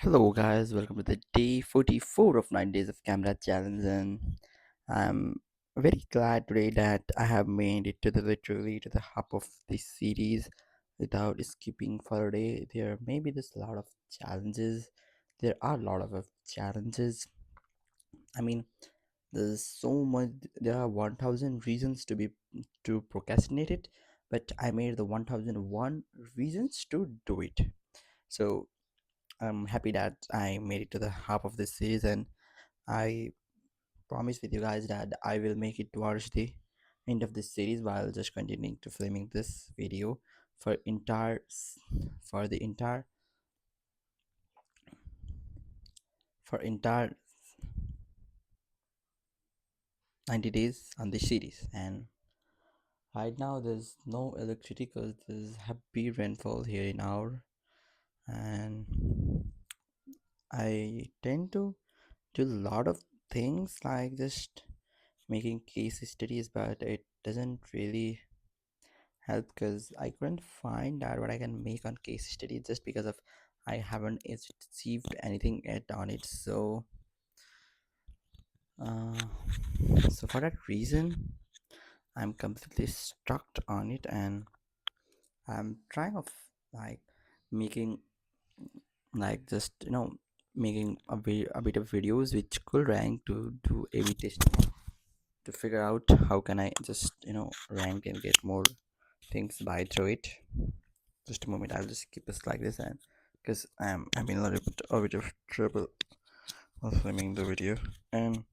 Hello guys, welcome to the day 44 of 9 days of camera challenge, and I'm very glad today that I have made it to the literally to the hub of this series without skipping for a day. There may be this lot of challenges. There are a lot of challenges. I mean, there's so much. There are 1000 reasons to procrastinate it, but I made the 1001 reasons to do it. So I'm happy that I made it to the half of this series, and I promise with you guys that I will make it towards the end of this series while just continuing to filming this video for for the entire 90 days on this series. And right now there's no electricity because there's heavy rainfall here in our, and I tend to do a lot of things like just making case studies, but it doesn't really help because I couldn't find out what I can make on case study just because of I haven't achieved anything yet on it. Uh, so for that reason, I'm completely stuck on it, and I'm trying of like making just making a bit of videos which could rank to do A/B testing to figure out how can I just rank and get more things by through it. Just a moment, I'll just keep this like this, and because I'm having a bit of trouble of filming the video, and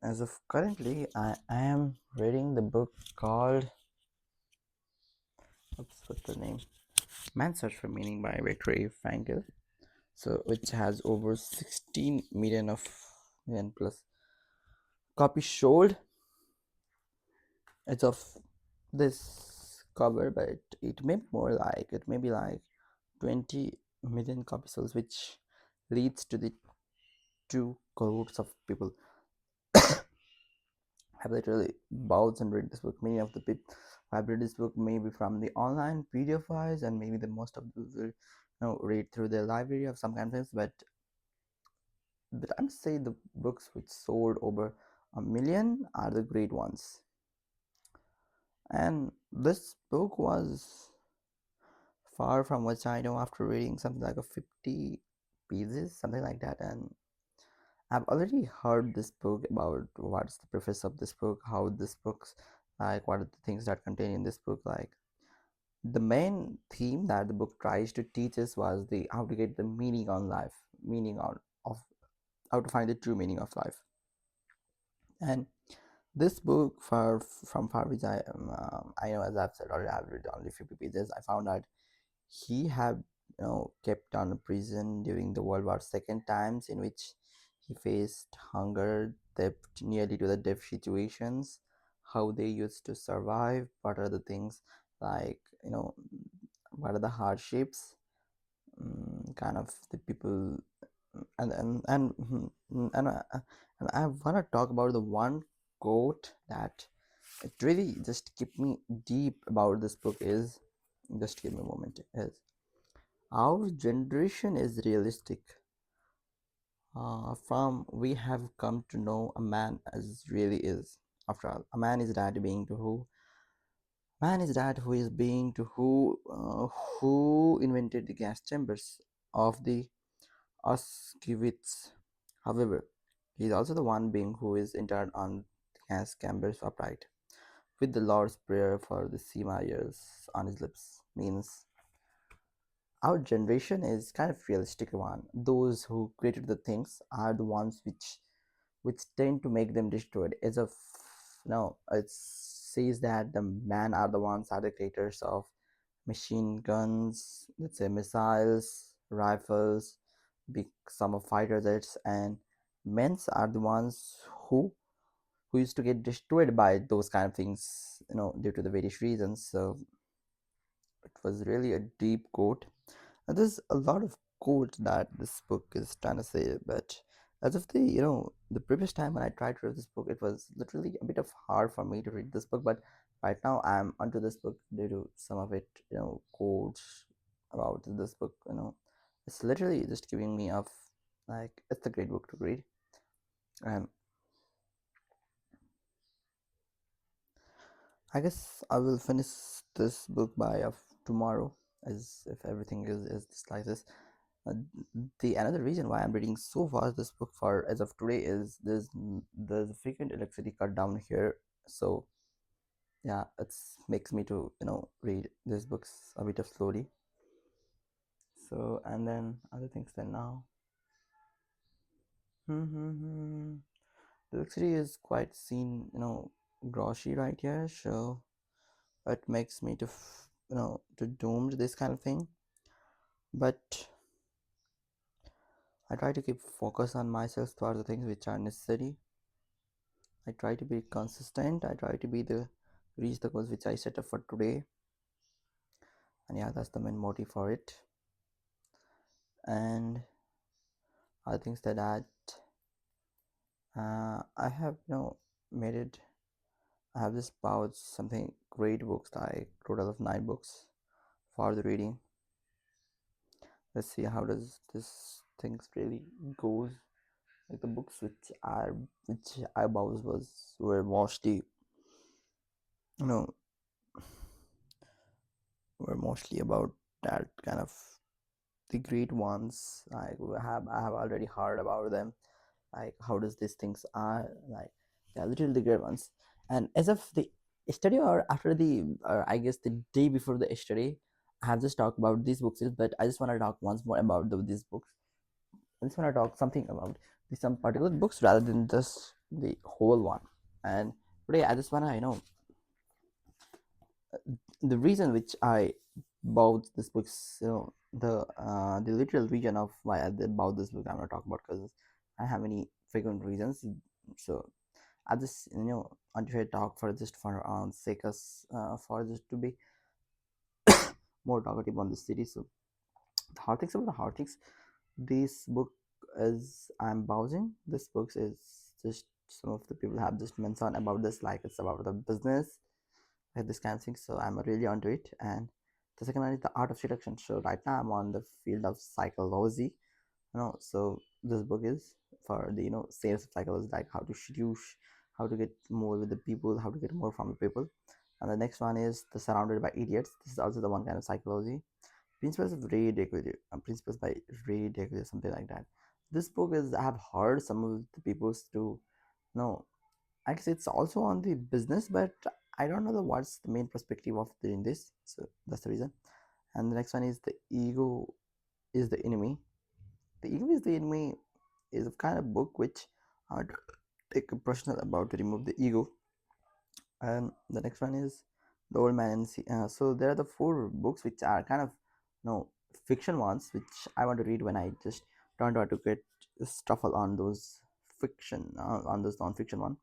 as of currently, I am reading the book called what's the name? Man's Search for Meaning by Viktor Frankl. So which has over 16 million of million plus copies sold. It's of this cover, but it may be more like it may be like 20 million copies sold, which leads to the 2 crores of people have literally bought and read this book. Many of the people who have read this book maybe from the online PDF files, and maybe the most of them will read through the library of some kind of things. But I'm say the books which sold over a million are the great ones. And this book was far from what I know after reading something like a 50 pages, something like that. And I've already heard this book about what's the preface of this book, how this book's like, what are the things that contain in this book. Like the main theme that the book tries to teach us was the how to get the meaning on life, meaning on of how to find the true meaning of life. And this book, from far which I know, as I've said already, I've read only 50 pages. I found out he had kept on a prison during the World War II times, in which he faced hunger, theft, nearly to the death situations, how they used to survive, what are the things like what are the hardships, kind of the people, and I want to talk about the one quote that it really just kept me deep about this book is, just give me a moment, is our generation is realistic. From we have come to know a man as really is. After all, a man is that being to who man is that who is being to who invented the gas chambers of the Auschwitz. However, he is also the one being who is interred on the gas chambers upright, with the Lord's Prayer for the Seamayers on his lips. Means our generation is kind of realistic one. Those who created the things are the ones which tend to make them destroyed. As of no, it says that the man are the ones are the creators of machine guns, let's say missiles, rifles, big some of fighter jets, and men's are the ones who used to get destroyed by those kind of things, due to the various reasons. So it was really a deep quote. And there's a lot of quotes that this book is trying to say, but as of the previous time when I tried to read this book, it was literally a bit of hard for me to read this book. But right now I'm onto this book due to some of it, quotes about this book. it's literally just giving me of like it's a great book to read. And I guess I will finish this book by of tomorrow, as if everything is just like this. Uh, the another reason why I'm reading so fast this book for as of today is there's frequent electricity cut down here, so yeah, it's makes me to read these books a bit of slowly. So and then other things then now. Hmm. The electricity is quite seen, groshy right here, so it makes me to to doomed this kind of thing. But I try to keep focus on myself towards the things which are necessary. I try to be consistent. I try to be the reach the goals which I set up for today. And yeah, that's the main motive for it. And other things that I have made it. I have just bought something great books like total of 9 books for the reading. Let's see how does this things really goes. Like the books which I bought were mostly you know were mostly about that kind of the great ones. Like I have already heard about them. Like how does these things are like they are literally the great ones. And as of the yesterday or after the I guess the day before the yesterday, I have just talked about these books, but I just want to talk once more about these books. I just want to talk something about some particular books rather than just the whole one. And today I just want to the reason which I bought this books, the literal reason of why I did bought this book, I'm not talking about because I have any frequent reasons. So I just until I talk for just for sake us for just to be more talkative on the series. So the hard things about the hard things. This book is I'm browsing. This book is just some of the people have just mentioned about this, like it's about the business, like this kind of thing. So I'm really onto it. And the second one is the art of seduction. So right now I'm on the field of psychology. So this book is for the sales of psychology, like how to seduce, how to get more with the people, how to get more from the people. And the next one is the surrounded by idiots. This is also the one kind of psychology. Principles of Ray Dalio, Principles by Ray Dalio, something like that. This book is I have heard some of the people to know. I guess it's also on the business, but I don't know what's the main perspective of doing this. So that's the reason. And the next one is the ego is the enemy. The ego is the enemy is a kind of book which I take a personal about to remove the ego. And the next one is the old man and so there are the 4 books which are kind of fiction ones which I want to read when I just turned out to get stuffle on those fiction on those non-fiction one.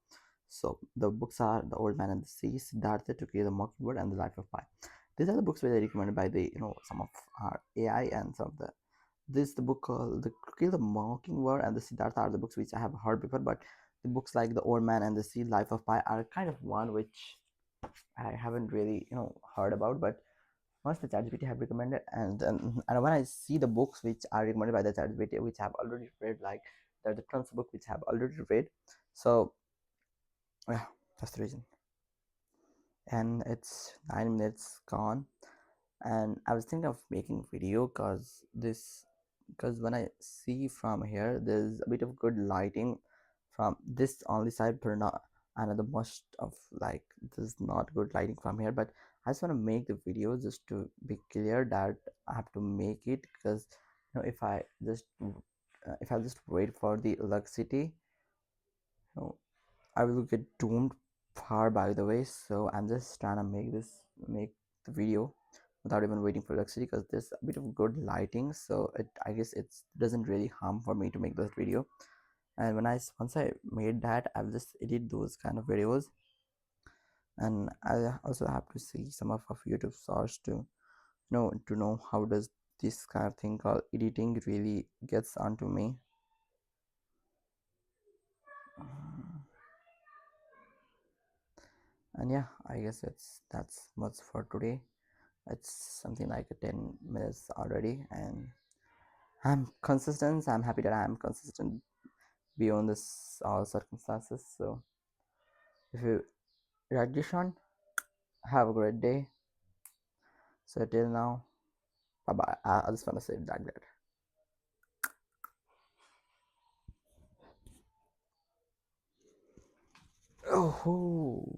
So the books are the old man and the sea, Siddhartha to kill the mockingbird, and the life of pi. These are the books were recommended by the some of our AI, and some of the this the book called the Kill the Mockingbird and the Siddhartha are the books which I have heard before, but the books like the Old Man and the Sea, Life of Pi are kind of one which I haven't really heard about. But once the ChatGPT have recommended, and when I see the books which are recommended by the ChatGPT, which I have already read, like there's the tons of book which I have already read. So yeah, that's the reason. And it's 9 minutes gone, and I was thinking of making video because when I see from here there's a bit of good lighting from this only side, but not another most of like there's not good lighting from here. But I just want to make the video just to be clear that I have to make it, because if I just wait for the electricity, know, I will get doomed far by the way. So I'm just trying to make the video without even waiting for electricity, because there's a bit of good lighting, so I guess it doesn't really harm for me to make this video. And once I made that, I'll just edit those kind of videos. And I also have to see some of YouTube source to know how does this kind of thing called editing really gets onto me. And yeah, I guess that's much for today. It's something like 10 minutes already, and I'm consistent. I'm happy that I'm consistent beyond this all circumstances. So if you like this one, have a great day. So till now, bye bye. I just want to say it like that. Oh.